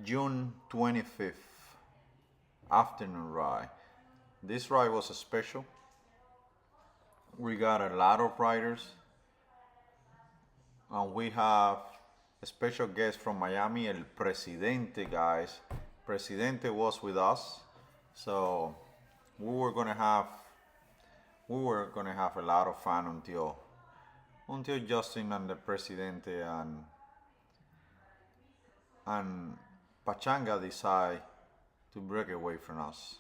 June 25th, afternoon ride. This ride was a special. We got a lot of riders, and we have a special guest from Miami, El Presidente, guys. Presidente was with us, so we were gonna have we were gonna have a lot of fun until Justin and the Presidente and Pachanga decide to break away from us.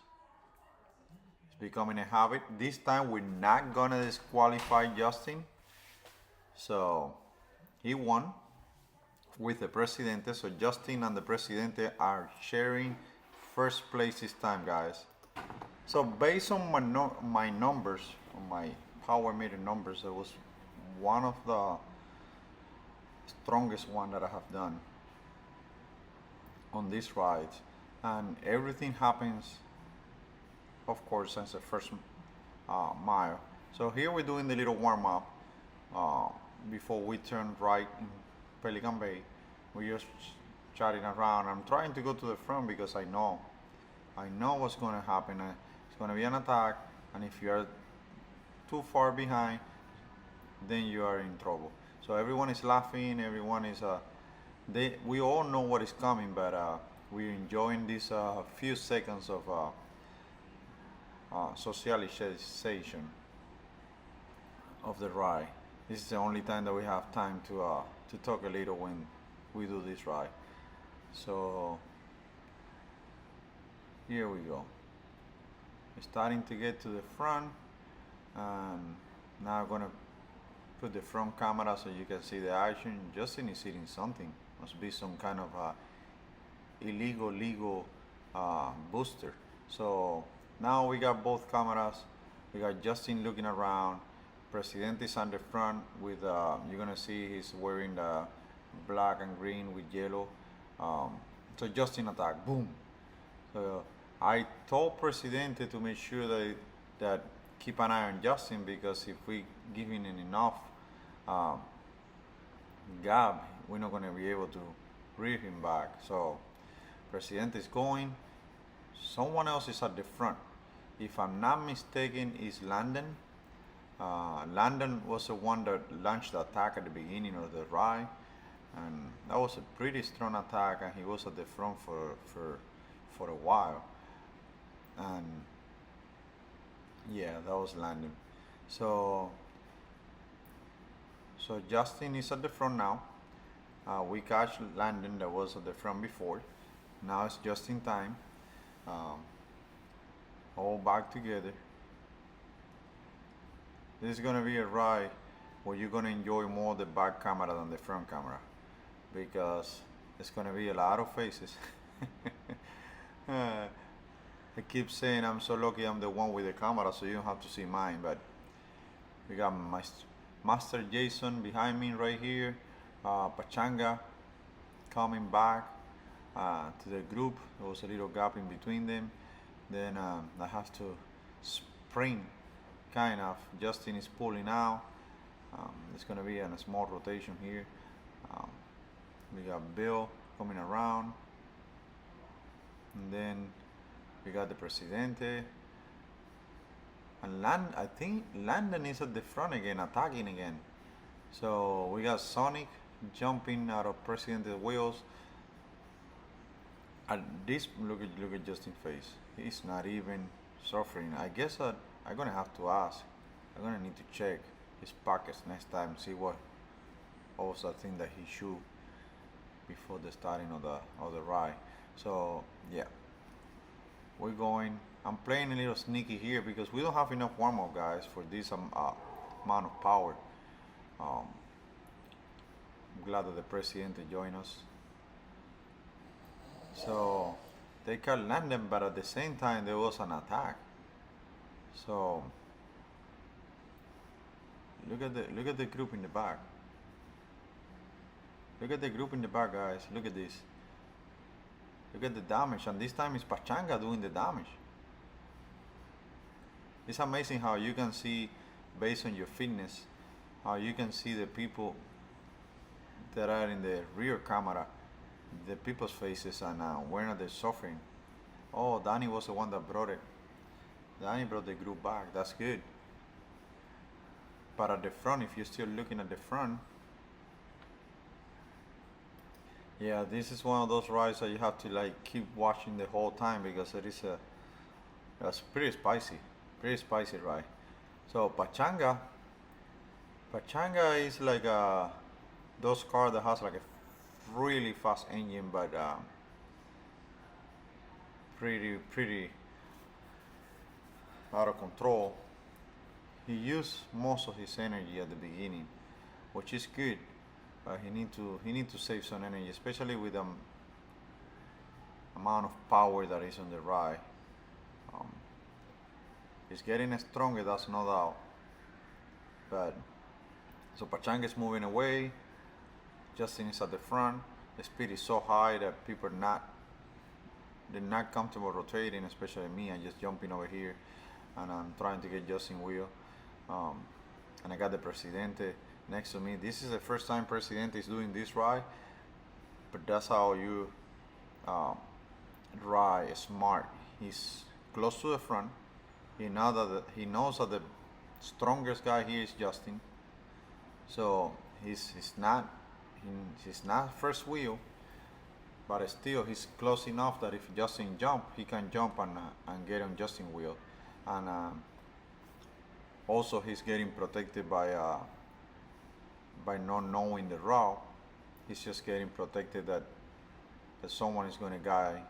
It's becoming a habit. This time we're not gonna disqualify Justin. So he won with the Presidente. So Justin and the Presidente are sharing first place this time, guys. So based on my numbers, on my power meter numbers, it was one of the strongest one that I have done on this ride, and everything happens, of course, since the first mile. So here we're doing the little warm up uh, before we turn right in Pelican Bay. We're just chatting around. I'm trying to go to the front because I know what's going to happen. It's going to be an attack, and if you are too far behind, then you are in trouble. So everyone is laughing. Everyone is we all know what is coming, but we're enjoying these few seconds of socialization of the ride. This is the only time that we have time to talk a little when we do this ride. So here we go. We're starting to get to the front, and now I'm gonna put the front camera so you can see the action. Justin is eating something. Must be some kind of illegal legal booster. So now we got both cameras. We got Justin looking around. President is on the front with you're gonna see he's wearing the black and green with yellow. So Justin attack, boom. So I told Presidente to make sure that keep an eye on Justin, because if we give him enough gap, we're not gonna be able to rear him back. So Presidente is going. Someone else is at the front. If I'm not mistaken, is Landon. Landon was the one that launched the attack at the beginning of the ride, and that was a pretty strong attack, and he was at the front for a while. And yeah, that was Landon. So Justin is at the front now. We catch Landon that was at the front before. Now it's just in time. Um, all back together. This is gonna be a ride where you're gonna enjoy more the back camera than the front camera, because it's gonna be a lot of faces. I keep saying I'm so lucky I'm the one with the camera, so you don't have to see mine. But we got my Master Jason behind me right here, Pachanga coming back to the group. There was a little gap in between them. Then I have to sprint, kind of. Justin is pulling out. It's gonna be in a small rotation here. Um, we got Bill coming around, and then we got the Presidente. And I think Landon is at the front again, attacking again. So we got Sonic jumping out of Presidente's wheels. And this, look at Justin's face. He's not even suffering. I guess I'm gonna have to ask. I'm gonna need to check his pockets next time, see what was the thing that he shoot before the starting of the ride. So yeah, we're going. I'm playing a little sneaky here because we don't have enough warm up, guys, for this amount of power. I'm glad that the Presidente joined us. So they can land them, but at the same time there was an attack. So look at the group in the back. Look at the group in the back, guys. Look at this. Look at the damage, and this time it's Pachanga doing the damage. It's amazing how you can see, based on your fitness, how you can see the people that are in the rear camera the people's faces, and when are they suffering. Oh, Danny was the one that brought it. Danny brought the group back. That's good. But at the front, if you're still looking at the front, yeah, this is one of those rides that you have to like keep watching the whole time because it is a that's pretty spicy ride. So Pachanga is like those car that has like a really fast engine, but pretty out of control. He used most of his energy at the beginning, which is good, but he need to save some energy, especially with the amount of power that is on the ride. Um, he's getting stronger, that's no doubt. But so Pachanga is moving away. Justin is at the front. The speed is so high that people are not they're not comfortable rotating, especially me. I'm just jumping over here, and I'm trying to get Justin wheel. Um, and I got the Presidente next to me. This is the first time Presidente is doing this ride, but that's how you um, ride smart. He's close to the front. He knows that the strongest guy here is Justin, so he's not first wheel, but still he's close enough that if Justin jump, he can jump and get on Justin wheel, and also he's getting protected by not knowing the route. He's just getting protected that someone is going to guide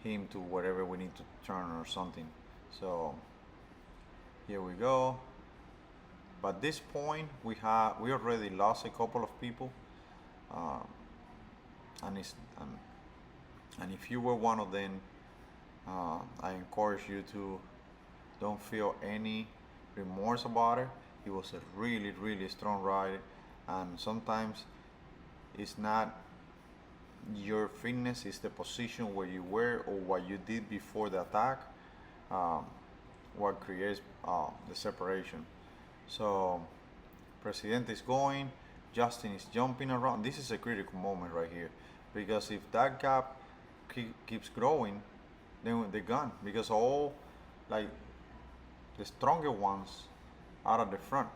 him to wherever we need to turn or something. So here we go. But this point we already lost a couple of people, um, and it's and if you were one of them, I encourage you to don't feel any remorse about it. It was a really strong ride, and sometimes it's not your fitness, it's the position where you were or what you did before the attack, um, what creates the separation. So President is going, Justin is jumping around. This is a critical moment right here because if that gap keeps growing, then they're gone because all like the stronger ones are at the front,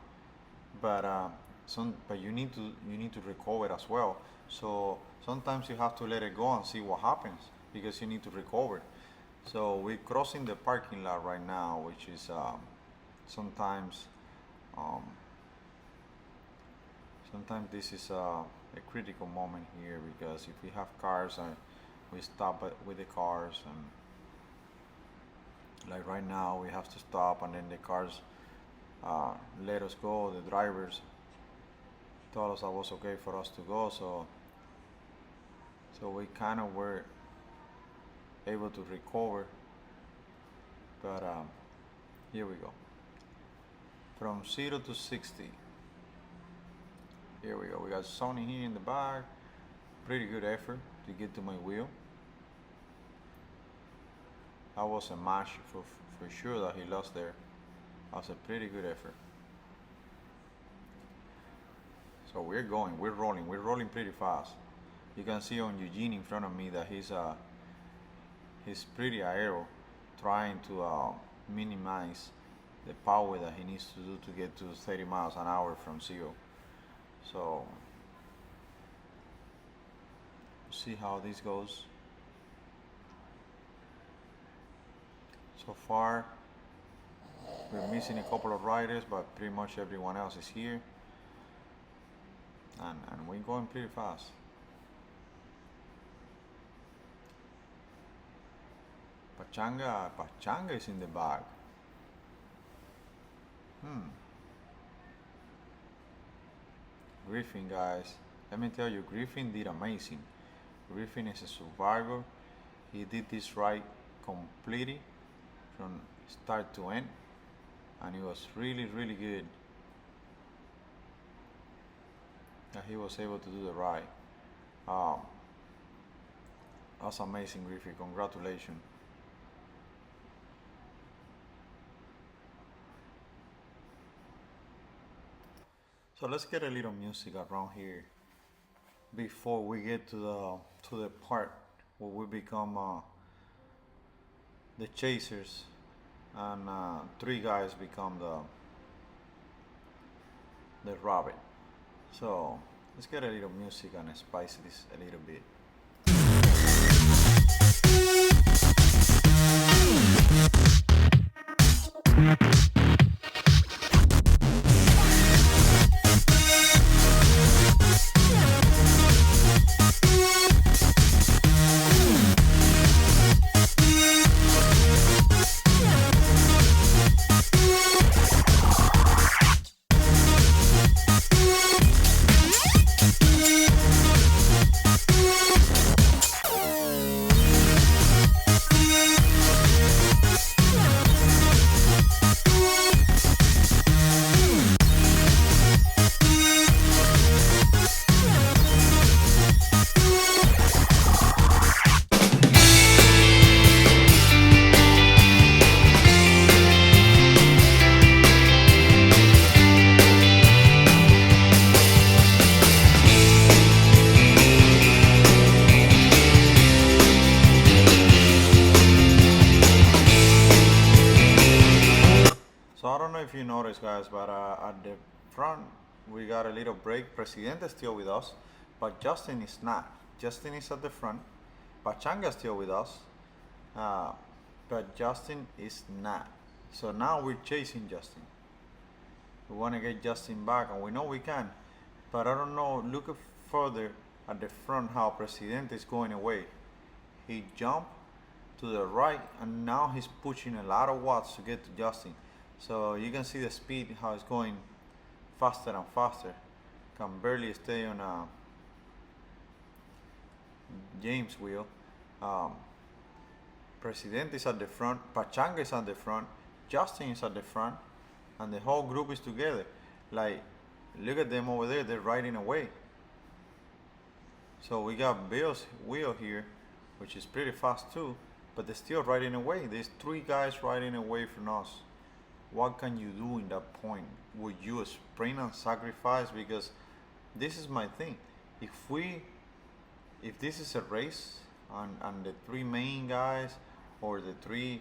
but you need to recover as well. So sometimes you have to let it go and see what happens because you need to recover. So we're crossing the parking lot right now, which is sometimes um, sometimes this is a critical moment here because if we have cars and we stop with the cars, and like right now we have to stop and then the cars uh, let us go. The drivers told us that was okay for us to go, so we kind of were able to recover. But here we go. From 0 to 60. Here we go. We got Sony here in the back. Pretty good effort to get to my wheel. That was a match for sure that he lost there. That was a pretty good effort. So we're rolling pretty fast. You can see on Eugene in front of me that he's pretty aero, trying to minimize the power that he needs to do to get to 30 miles an hour from zero. So see how this goes. So far, we're missing a couple of riders, but pretty much everyone else is here, and we're going pretty fast. Pachanga is in the back. Hmm. Griffin, guys. Let me tell you, Griffin did amazing. Griffin is a survivor. He did this ride completely from start to end, and it was really good that he was able to do the ride. Um, that's amazing, Griffin. Congratulations. So let's get a little music around here. before we get to the part where we become the chasers, and three guys become the rabbit. So let's get a little music and spice this a little bit. So I don't know if you noticed, guys, but at the front we got a little break. Presidente is still with us, but Justin is not. Justin is at the front. Pachanga is still with us, uh, but Justin is not. So now we're chasing Justin. We want to get Justin back, and we know we can. But I don't know. Look further at the front how Presidente is going away. He jumped to the right, and now he's pushing a lot of watts to get to Justin. So you can see the speed how it's going faster and faster. Can barely stay on James wheel. Um, President is at the front, Pachanga is at the front, Justin is at the front, and the whole group is together. Like, look at them over there, they're riding away. So we got Bill's wheel here, which is pretty fast too, but they're still riding away. There's three guys riding away from us. What can you do in that point? Would you sprint and sacrifice? Because this is my thing. If this is a race and the three main guys or the three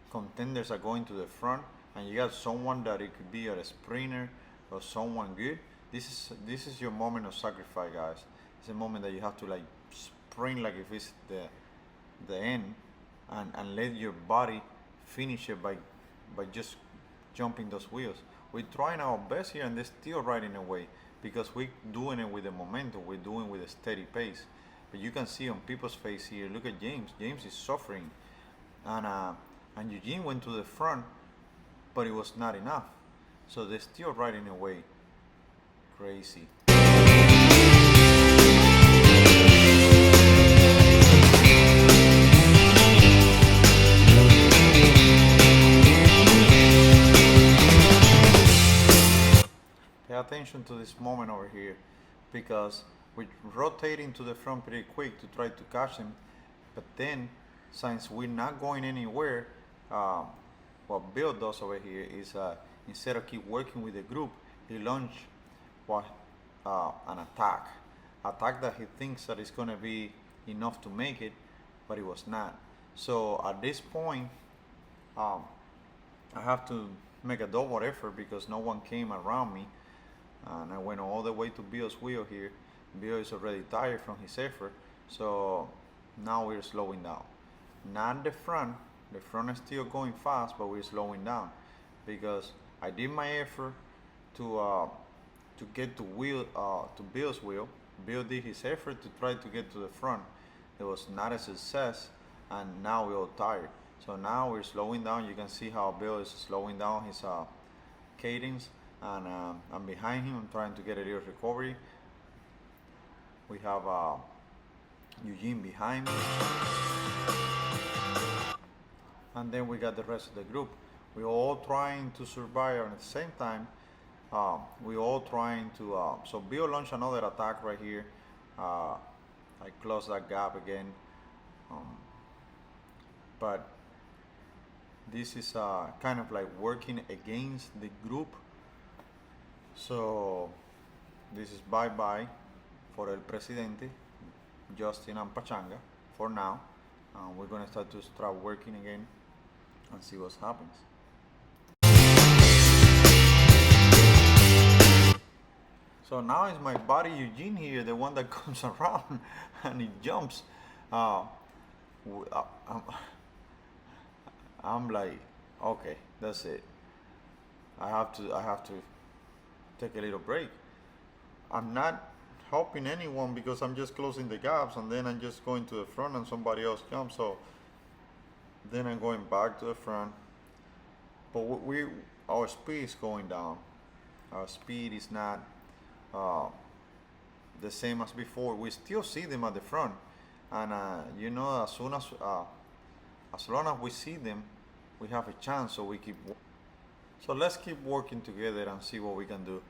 contenders are going to the front, and you got someone that it could be a sprinter or someone good, this is your moment of sacrifice, guys. It's a moment that you have to like sprint like if it's the end, and let your body finish it by just jumping those wheels. We're trying our best here, and they're still riding away because we're doing it with the momentum. We're doing it with a steady pace. But you can see on people's face here. Look at James. James is suffering, and Eugene went to the front, but it was not enough. So they're still riding away. Crazy. Pay attention to this moment over here, because we're rotating to the front pretty quick to try to catch him, but then since we're not going anywhere, what Bill does over here is instead of keep working with the group, he launched what an attack that he thinks that is going to be enough to make it, but it was not. So at this point, I have to make a double effort because no one came around me, and I went all the way to Bill's wheel here. Bill is already tired from his effort, so now we're slowing down. Not the front. The front is still going fast, but we're slowing down because I did my effort to get to Bill's wheel. Bill did his effort to try to get to the front. It was not a success, and now we're all tired. So now we're slowing down. You can see how Bill is slowing down his cadence, and I'm behind him. I'm trying to get a little recovery. We have Eugene behind me, and then we got the rest of the group. We're all trying to survive, and at the same time, we're all trying to. So Bill launched another attack right here. I closed that gap again, but this is kind of like working against the group. So this is bye bye for El Presidente, Justin and Pachanga for now. We're gonna start working again and see what happens. So now it's my buddy Eugene here, the one that comes around and he jumps. Uh, w- uh, I'm, I'm like, okay, that's it. I have to take a little break. I'm not helping anyone because I'm just closing the gaps and then I'm just going to the front and somebody else jumps. So then I'm going back to the front. But our speed is going down. Our speed is not uh, the same as before. We still see them at the front, and as long as we see them, we have a chance. So we keep. So let's keep working together and see what we can do.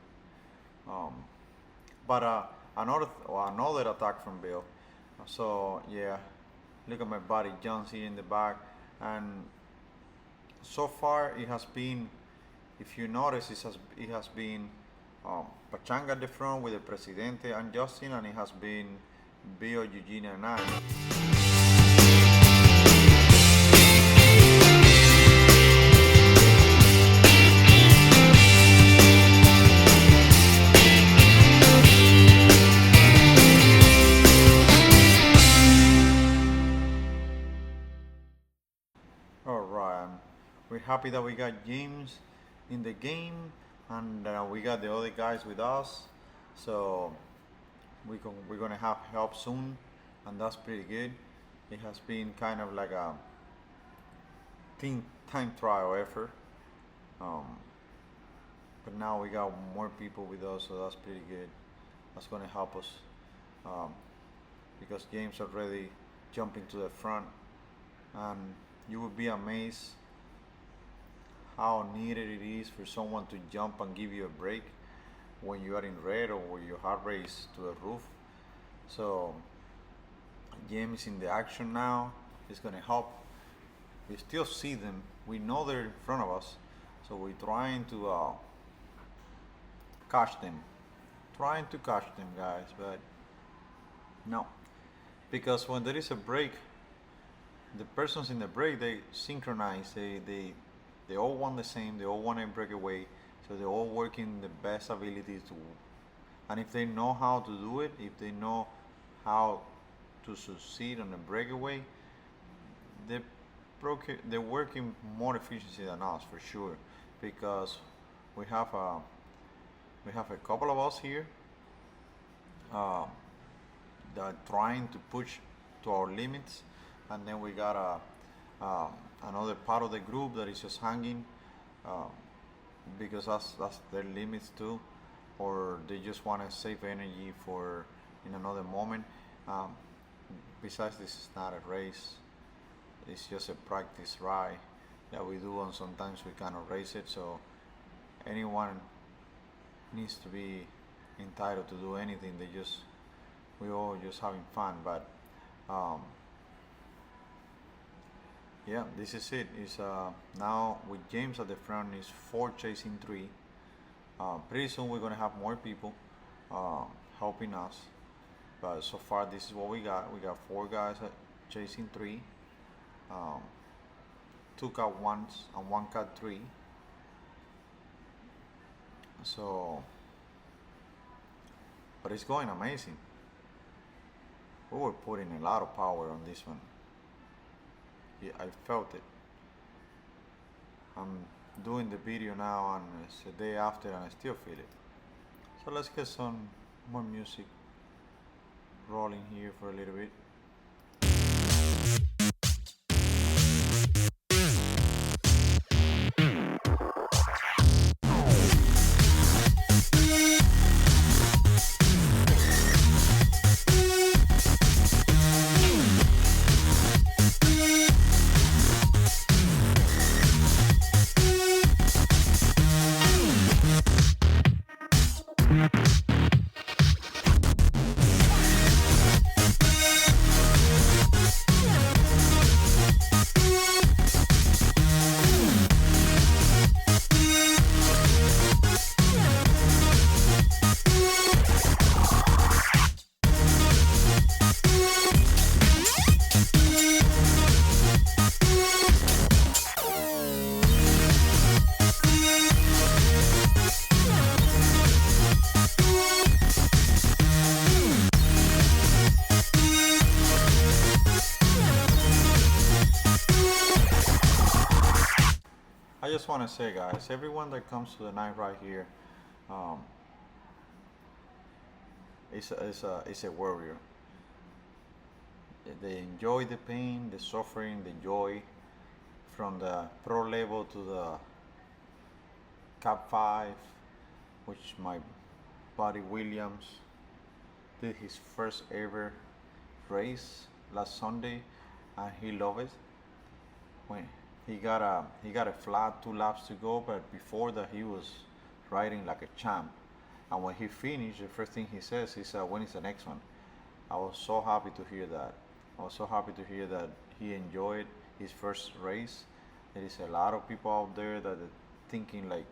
Um, but another attack from Bill. So yeah, look at my buddy John's here in the back, and so far it has been, if you notice, it has been Pachanga at the front with the Presidente and Justin, and it has been Bill, Eugene, and I. All right, we're happy that we got James in the game, and we got the other guys with us. So we're gonna have help soon, and that's pretty good. It has been kind of like a team time trial effort, um, but now we got more people with us, so that's pretty good. That's gonna help us um, because James already jumping to the front, and you would be amazed how needed it is for someone to jump and give you a break when you are in red or when your heart rate is to the roof. So James is in the action now. It's gonna help. We still see them. We know they're in front of us, so we're trying to catch them. Trying to catch them, guys, but no, because when there is a break, the persons in the break they synchronize. They all want the same. They all want to break away. So they're all working the best abilities to. And if they know how to do it, if they know how to succeed on the breakaway, they they're working more efficiency than us for sure. Because we have a we have a couple of us here uh, that trying to push to our limits, and then we got another part of the group that is just hanging uh, because that's their limits too, or they just want to save energy for in another moment. Um, Besides, this is not a race; it's just a practice ride that we do, and sometimes we cannot race it. So anyone needs to be entitled to do anything. We all just having fun, but um, yeah, this is it. Is now with James at the front is 4 chasing 3. Pretty soon we're gonna have more people uh, helping us, but so far this is what we got. We got 4 guys chasing 3, um, 2 cat 1s and 1 cat 3. So, but it's going amazing. We were putting a lot of power on this one. Yeah, I felt it. I'm doing the video now, and it's a day after, and I still feel it. So let's get some more music rolling here for a little bit. just want to say, guys, everyone that comes to the night right here, um, is a warrior. They enjoy the pain, the suffering, the joy, from the pro level to the Cap 5, which my buddy Williams did his first ever race last Sunday, and he loved it. When he got a flat 2 laps to go, but before that he was riding like a champ. And when he finished, the first thing he says, he said, "When is the next one?" I was so happy to hear that. I was so happy to hear that he enjoyed his first race. There is a lot of people out there that are thinking like,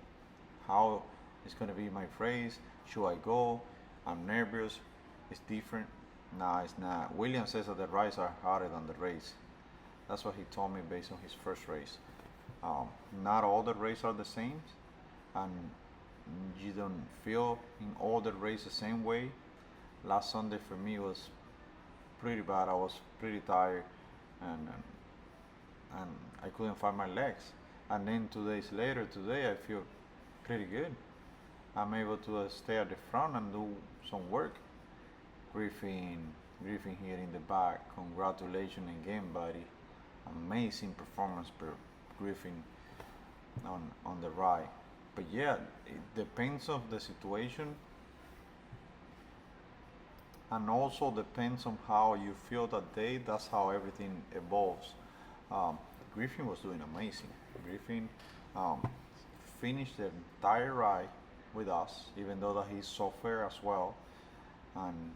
how is going to be my race? Should I go? I'm nervous. It's different. Nah, it's not. William says that the rides are harder than the race. That's what he told me based on his first race. Not all the races are the same, and you don't feel in all the races the same way. Last Sunday for me was pretty bad. I was pretty tired, and and I couldn't find my legs. And then 2 days later, today I feel pretty good. I'm able to stay at the front and do some work. Griffin, Griffin here in the back. Congratulations again, buddy. Amazing performance per Griffin on the ride. But yeah, it depends of the situation, and also depends on how you feel that day. That's how everything evolves. Um, Griffin was doing amazing. Griffin um, finished the entire ride with us, even though that he suffered as well, and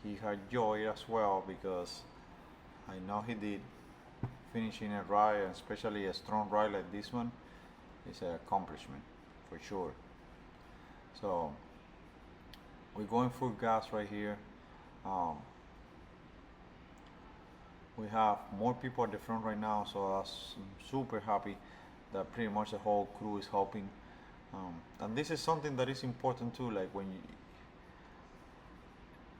he had joy as well because I know he did. Finishing a ride, especially a strong ride like this one, is an accomplishment for sure. So we're going full gas right here. Um, we have more people at the front right now, so I'm super happy that pretty much the whole crew is helping. And this is something that is important too. Like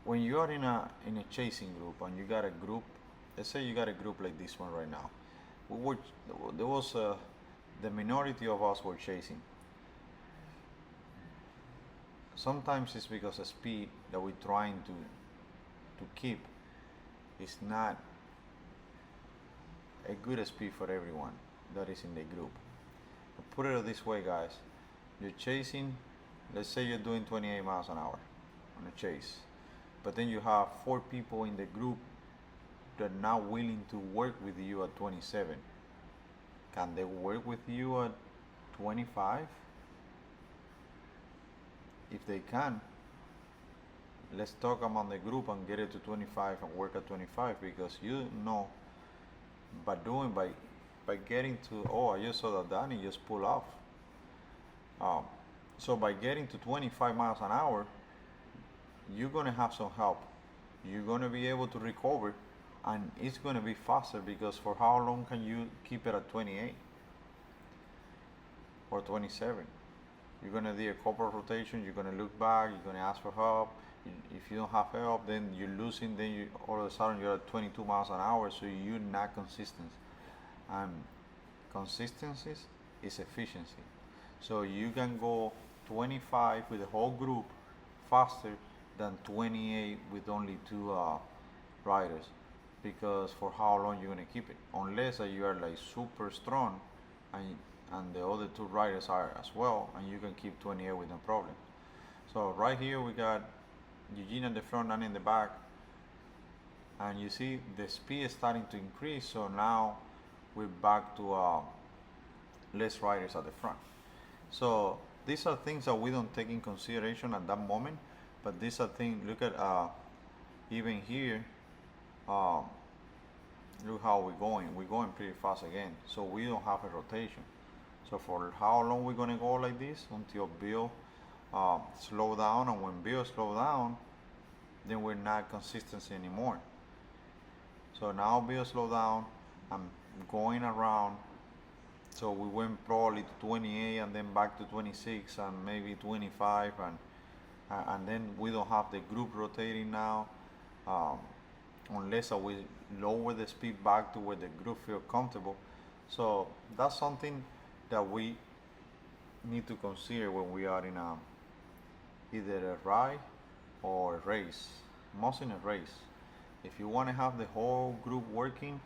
when you are in a chasing group and you got a group, let's say you got a group like this one right now. We were, there was the minority of us were chasing. Sometimes it's because the speed that we're trying to keep is not a good speed for everyone that is in the group. Put it this way, guys. You're chasing, let's say you're doing 28 miles an hour on a chase, but then you have 4 people in the group that are not willing to work with you at 27. Can they work with you at 25? If they can, let's talk among the group and get it to 25 and work at 25, because you know by getting to, oh, I just saw that Danny just pull off. So by getting to 25 miles an hour, you're gonna have some help. You're gonna be able to recover, and it's gonna be faster, because for how long can you keep it at 28 or 27? You're gonna do a couple of rotations. You're gonna look back. You're gonna ask for help. If you don't have help, then you're losing. Then you all of a sudden you're at 22 miles an hour. So you're not consistent. And consistency is efficiency. So you can go 25 with the whole group faster than 28 with only 2 riders, because for how long you're gonna keep it, unless you are like super strong and the other 2 riders are as well, and you can keep 28 with no problem. So right here we got Eugene at the front and in the back, and you see the speed is starting to increase. So now we're back to less riders at the front. So these are things that we don't take in consideration at that moment, but these are things. Look at even here. Uh, Look how we're going. We're going pretty fast again. So we don't have a rotation. So for how long we're gonna go like this until Bill slow down, and when Bill slow down, then we're not consistency anymore. So now Bill slow down. I'm going around. So we went probably to 28 and then back to 26 and maybe 25, and then we don't have the group rotating now, unless we lower the speed back to where the group feel comfortable. So that's something that we need to consider when we are in either a ride or a race. Most in a race. If you want to have the whole group working,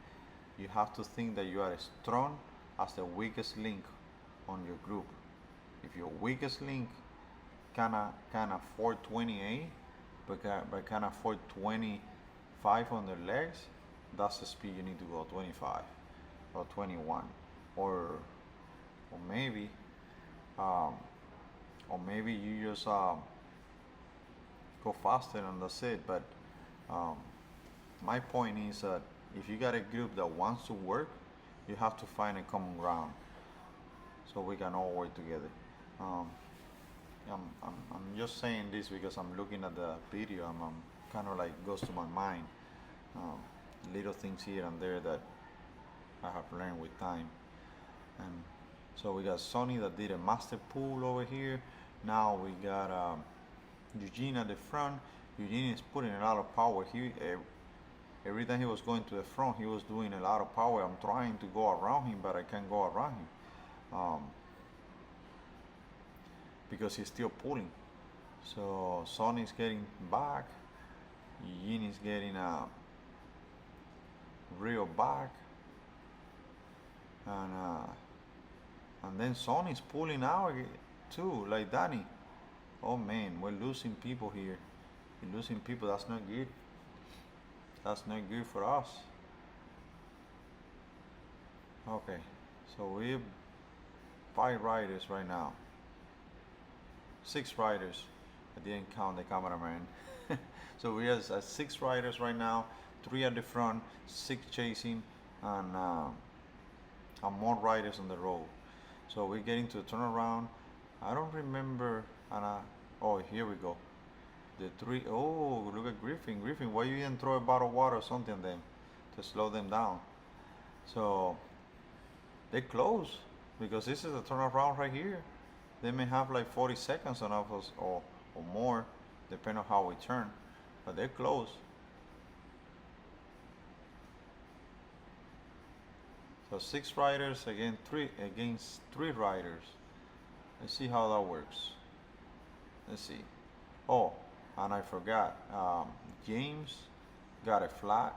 you have to think that you are as strong as the weakest link on your group. If your weakest link can afford 28, but can afford 25 on their legs, that's the speed you need to go, 25 or 21, or maybe um, or maybe you just go faster and that's it. But um, my point is that if you got a group that wants to work, you have to find a common ground so we can all work together. Um, I'm just saying this because I'm looking at the video. I'm kind of like goes to my mind. Um, Little things here and there that I have learned with time. And so we got Sonny that did a master pool over here. Now we got Eugene at the front. Eugene is putting a lot of power. Every time he was going to the front, he was doing a lot of power. I'm trying to go around him, but I can't go around him because he's still pulling. So Sonny's getting back. Eugene is getting real back, and then Sonny's pulling out too, like Danny. Oh man, we're losing people here. We're losing people. That's not good. That's not good for us. Okay, so we have 5 riders right now. 6 riders. I didn't count the cameraman. So we have 6 riders right now. 3 at the front, 6 chasing, and more riders on the road. So we're getting to the turnaround. I don't remember. Oh, here we go. The 3. Oh, look at Griffin. Griffin, why you didn't throw a bottle of water or something on them to slow them down? So they close because this is a turnaround right here. They may have like 40 seconds on us or more, depending on how we turn. But they're close. So 6 riders against 3 riders. Let's see how that works. Let's see. Oh, and I forgot. James got a flat,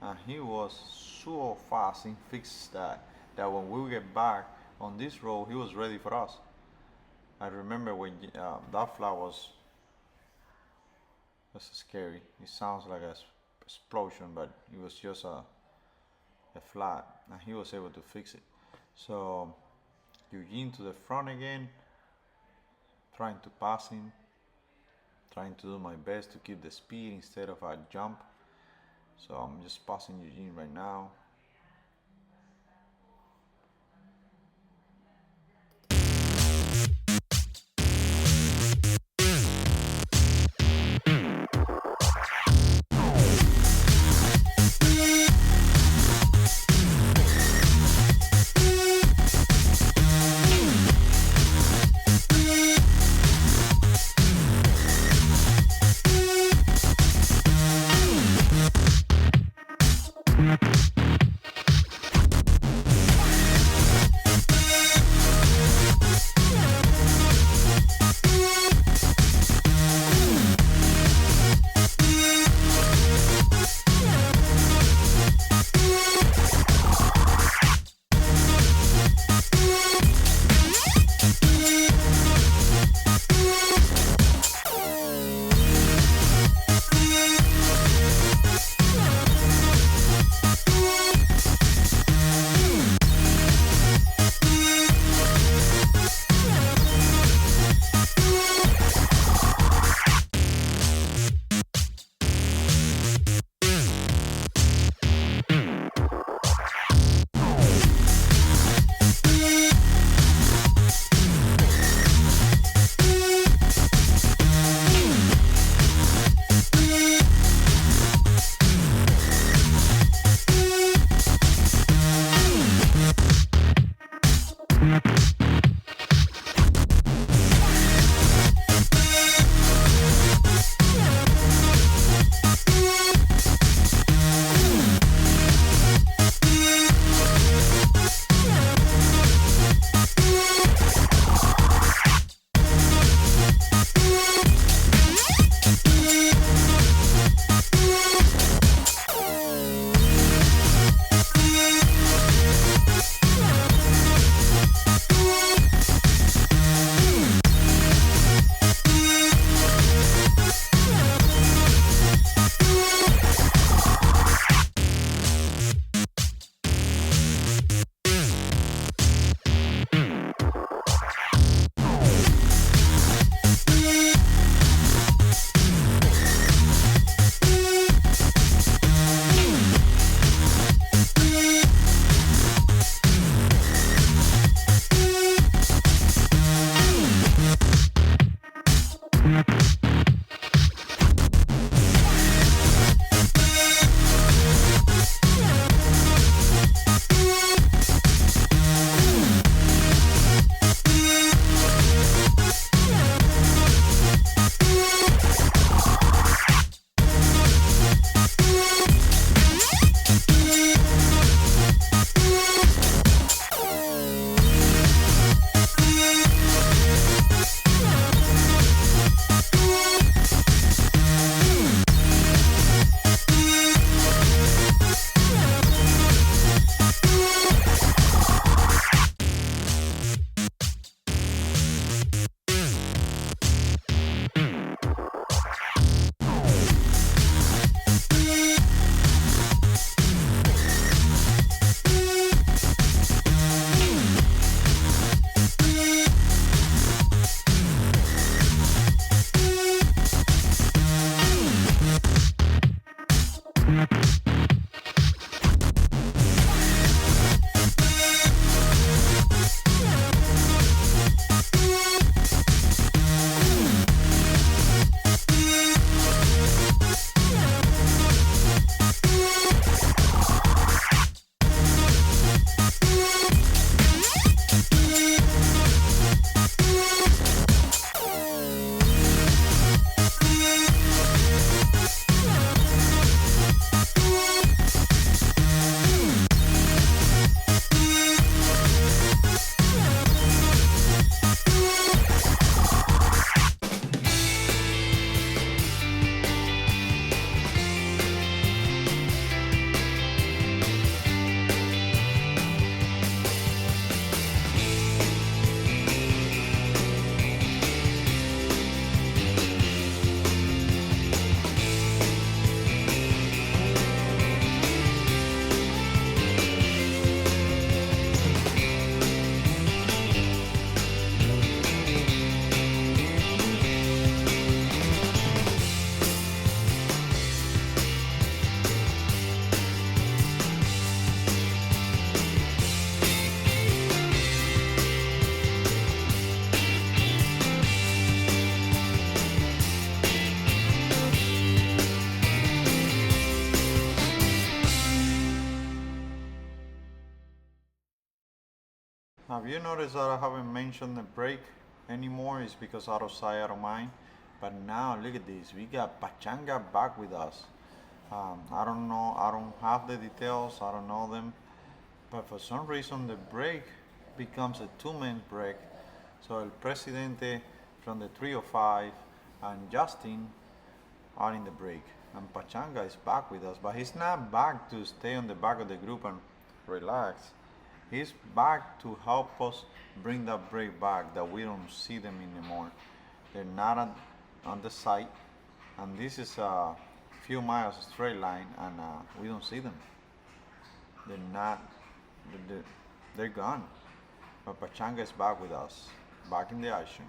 and he was so fast and fixed that when we get back on this road, he was ready for us. I remember when that flat was. That's scary. It sounds like an explosion, but it was just a flat, and he was able to fix it. So Eugene to the front again, trying to pass him, trying to do my best to keep the speed instead of a jump. So I'm just passing Eugene right now. Have you noticed that I haven't mentioned the break anymore? It's because out of sight, out of mind. But now look at this. We got Pachanga back with us. I don't know. I don't have the details. I don't know them. But for some reason, the break becomes a two-man break. So El Presidente from the 305 and Justin are in the break. And Pachanga is back with us. But he's not back to stay on the back of the group and relax. He's back to help us bring that break back that we don't see them anymore. They're not on the site, and this is a few miles straight line, and we don't see them. They're not. They're gone. But Pachanga is back with us, back in the action.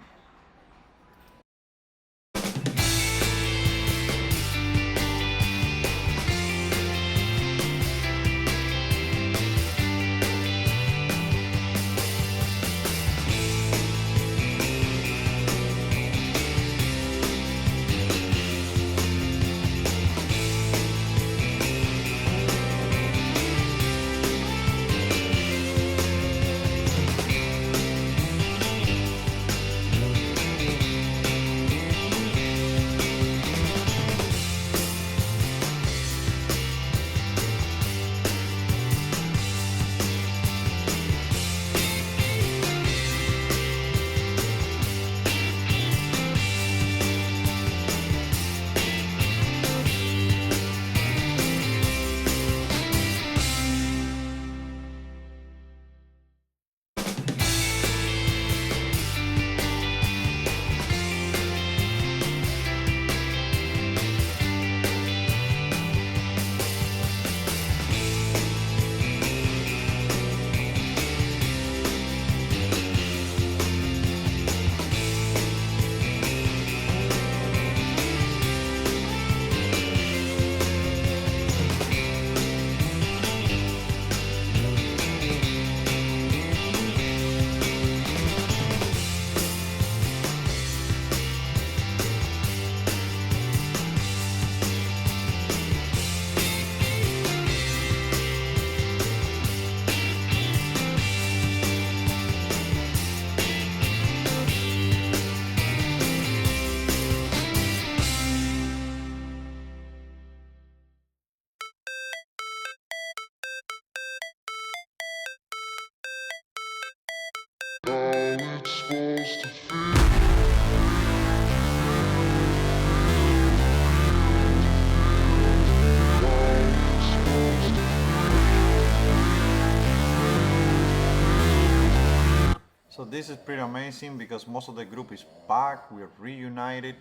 So this is pretty amazing because most of the group is back. We're reunited.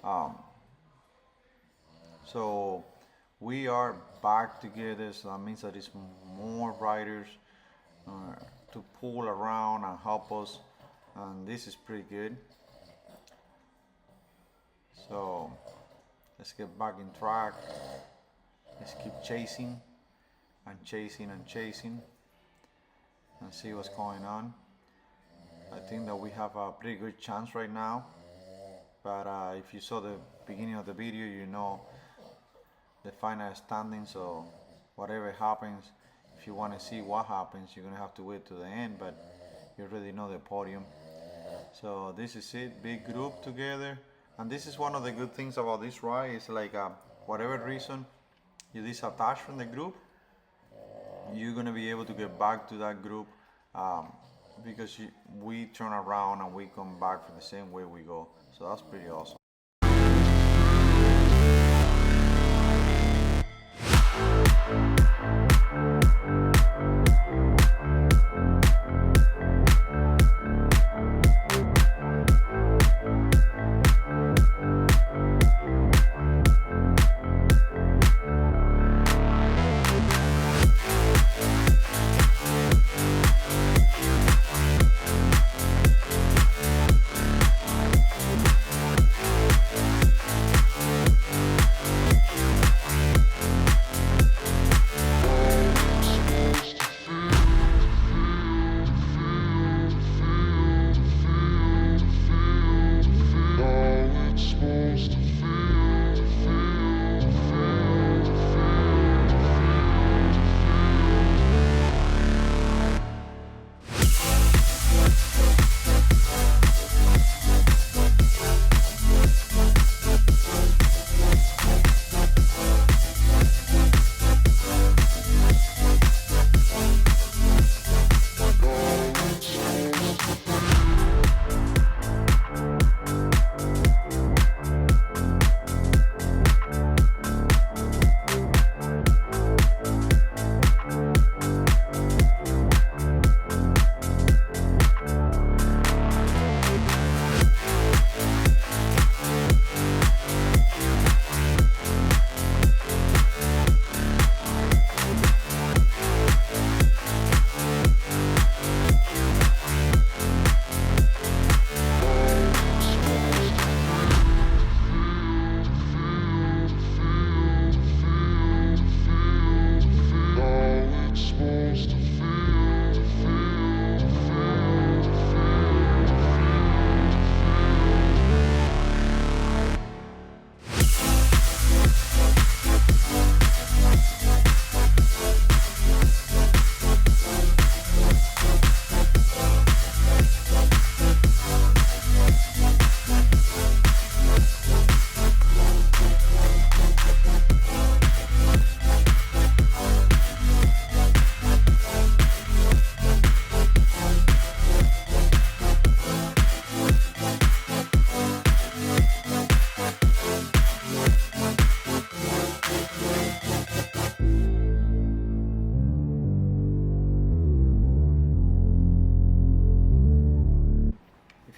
Um, so we are back together. So that means that it's more riders uh, to pull around and help us. And this is pretty good. So let's get back in track. Let's keep chasing and chasing and chasing and see what's going on. I think that we have a pretty good chance right now, but if you saw the beginning of the video, you know the final standing. So whatever happens, if you want to see what happens, you're gonna have to wait to the end, but you already know the podium. So this is it, big group together, and this is one of the good things about this ride. It's like whatever reason you disattach from the group, you're gonna be able to get back to that group. Because we turn around and we come back from the same way we go. So that's pretty awesome.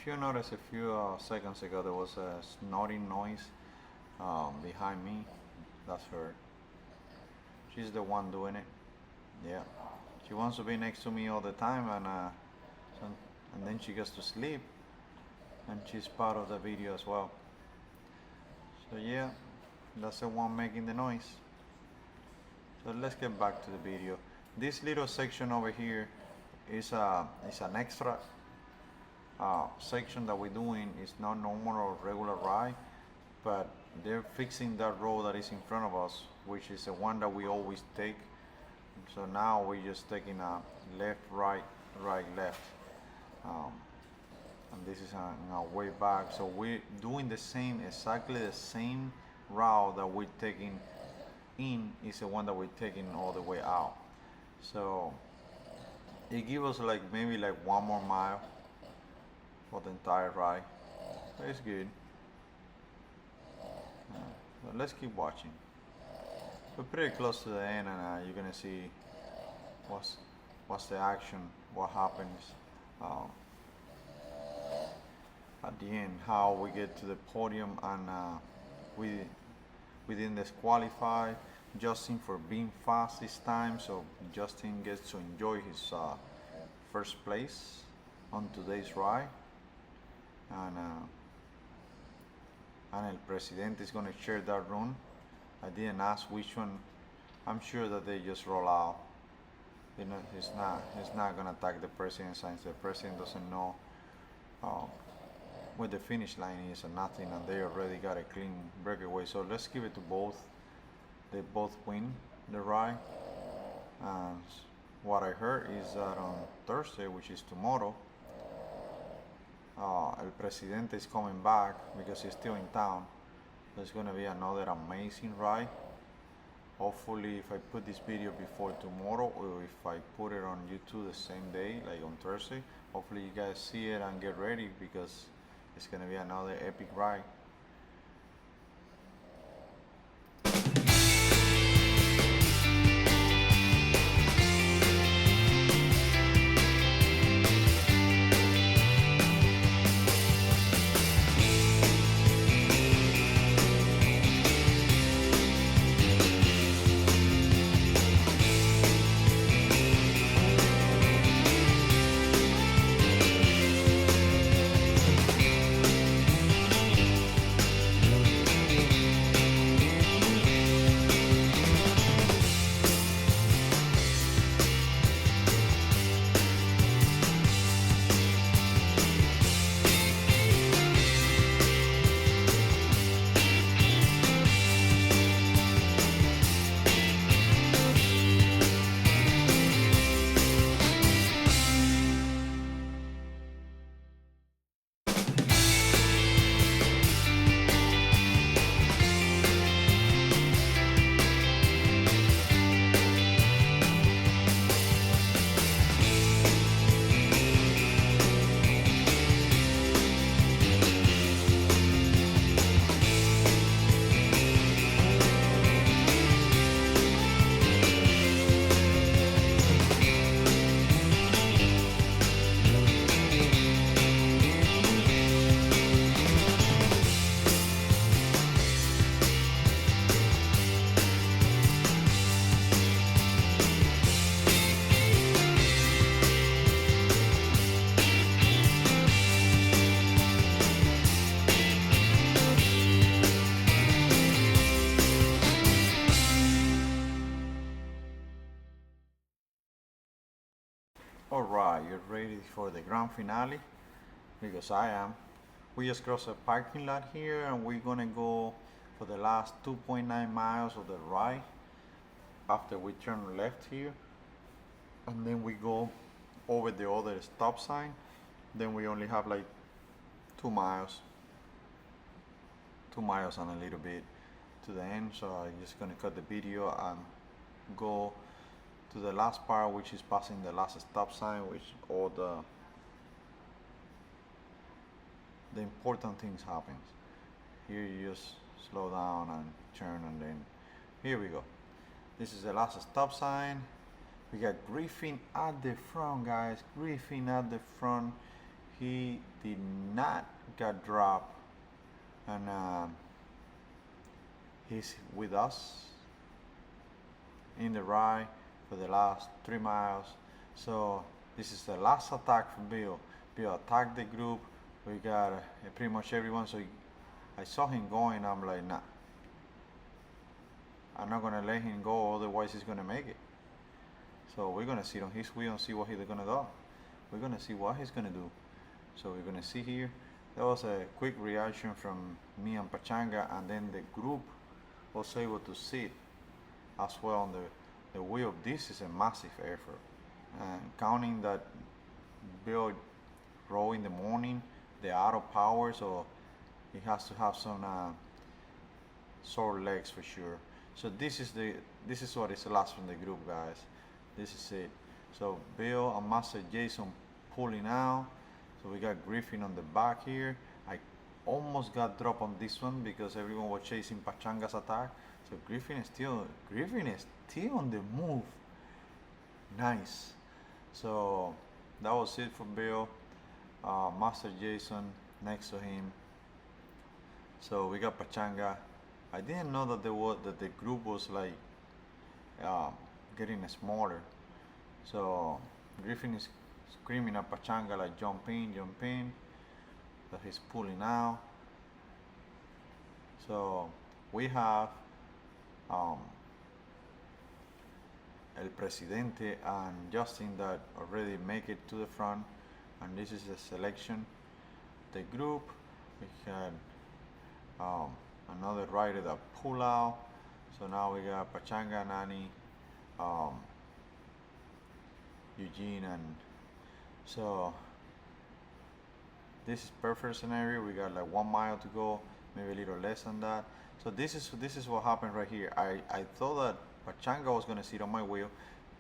If you notice a few seconds ago, there was a snorting noise behind me. That's her. She's the one doing it. Yeah. She wants to be next to me all the time, so, and then she gets to sleep, and she's part of the video as well. So yeah, that's the one making the noise. So let's get back to the video. This little section over here is an extra section that we're doing. It's not normal or regular ride, but they're fixing that road that is in front of us, which is the one that we always take. So now we're just taking a left, right, right, left. And this is on our way back. So we're doing exactly the same route that we're taking in is the one that we're taking all the way out. So it gives us like maybe like 1 more mile for the entire ride. But it's good. So let's keep watching. We're pretty close to the end, and you're gonna see what's the action, what happens at the end, how we get to the podium, and we didn't disqualify Justin for being fast this time, so Justin gets to enjoy his first place on today's ride, and El Presidente is going to share that run. I didn't ask which one. I'm sure that they just roll out. You know, he's not gonna attack the president since the president doesn't know where the finish line is or nothing, and they already got a clean breakaway. So let's give it to both. They both win the ride. And what I heard is that on Thursday, which is tomorrow, El Presidente is coming back because he's still in town. There's gonna be another amazing ride. Hopefully, if I put this video before tomorrow, or if I put it on YouTube the same day, like on Thursday, hopefully you guys see it and get ready because it's gonna be another epic ride. Alright, you're ready for the grand finale? Because I am. We just crossed a parking lot here and we're gonna go for the last 2.9 miles of the ride after we turn left here. And then we go over the other stop sign. Then we only have like 2 miles. 2 miles and a little bit to the end. So I'm just gonna cut the video and go to the last part, which is passing the last stop sign, which all the important things happens. Here you just slow down and turn, and then here we go. This is the last stop sign. We got Griffin at the front, guys. Griffin at the front. he did not get dropped, and he's with us in the ride for the last 3 miles. So this is the last attack from Bill. Bill attacked the group. We got pretty much everyone. So I saw him going. I'm like, nah, I'm not gonna let him go. Otherwise, he's gonna make it. So we're gonna sit on his wheel and see what he's gonna do. We're gonna see what he's gonna do. So we're gonna see here. That was a quick reaction from me and Pachanga, and then the group was able to sit as well on the wheel. This is a massive effort. And counting that Bill rode in the morning, the auto power, so he has to have some sore legs for sure. So this is what is last from the group, guys. This is it. So Bill and Master Jason pulling out. So we got Griffin on the back here. I almost got dropped on this one because everyone was chasing Pachanga's attack. So Griffin is still on the move. Nice. So that was it for Bill. Master Jason next to him. So we got Pachanga. I didn't know that the group was like getting smaller. So Griffin is screaming at Pachanga like jump in, jump in. So he's pulling out. So we have El Presidente and Justin that already make it to the front, and this is the selection. The group, we had another rider that pull out. So now we got Pachanga, Nani, Eugene, and so this is perfect scenario. We got like 1 mile to go, maybe a little less than that. So this is what happened right here. I thought that Pachanga was gonna sit on my wheel,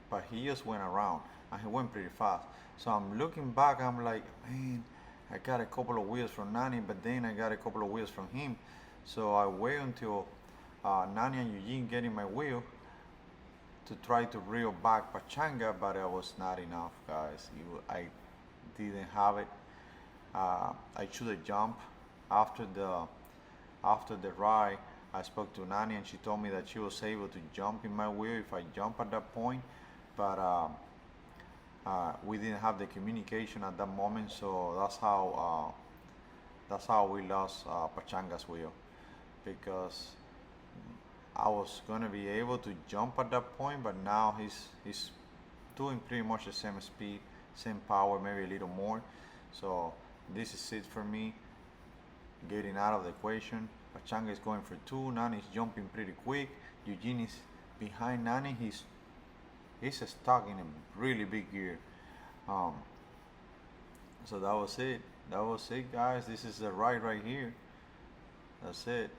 but he just went around and he went pretty fast. So I'm looking back, I'm like, man, I got a couple of wheels from Nani, but then I got a couple of wheels from him. So I wait until Nani and Eugene get in my wheel to try to reel back Pachanga, but it was not enough, guys. I didn't have it. I should have jumped after the ride. I spoke to Nani and she told me that she was able to jump in my wheel if I jump at that point, but we didn't have the communication at that moment, so that's how we lost Pachanga's wheel, because I was gonna be able to jump at that point, but now he's doing pretty much the same speed, same power, maybe a little more. So this is it for me, getting out of the equation. Pachanga is going for 2. Nani is jumping pretty quick. Eugene is behind Nani. He's stuck in a really big gear. So that was it. That was it, guys. This is the ride right here. That's it.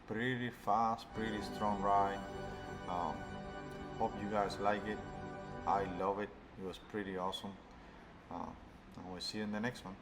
Pretty fast, pretty strong ride. Hope you guys like it. I love it. It was pretty awesome. And we'll see you in the next one.